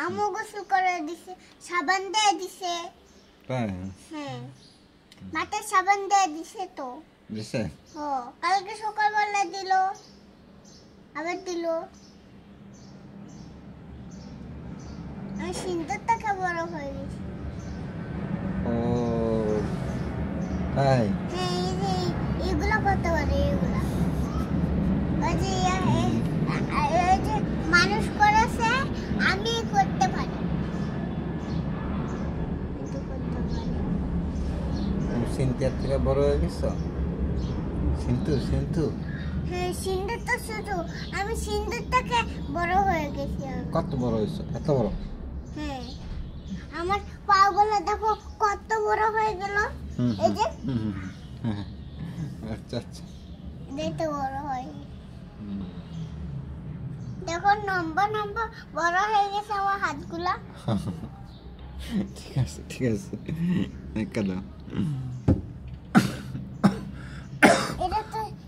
আমু গোসল করে দিছে, সাবান দিয়ে দিছে। তাই? হ্যাঁ, মাথায় সাবান দিয়ে দিছে তো। দিছে? ও, কালকে সকালবেলা দিল, আবার দিল। আমি সিন্দুর থেকে বড় হয়ে গেছি। ও তাই? হ্যাঁ, এই যে এগুলা করতে পারে, এগুলা। ওই যে এই যে মানুষ করেছে, আমি করতে পারি। কিন্তু করতে পারি। তুমি সিনথিয়ার থেকে বড় হয়ে গেছো? সিন্ধু হ্যাঁ, সিন্দুর তো শুধু, আমি সিন্দুর থেকে বড় হয়ে গেছি আমি। কত বড় হয়েছো? এত বড়? হ্যাঁ, আমার পাগুলো দেখো কত বড় হয়ে গেল। এই যে আচ্ছা আচ্ছা। দেখতে বড় হয়, দেখো লম্বা লম্বা বড় হয়ে গেছে আমার হাতগুলা। ঠিক আছে, ঠিক আছে।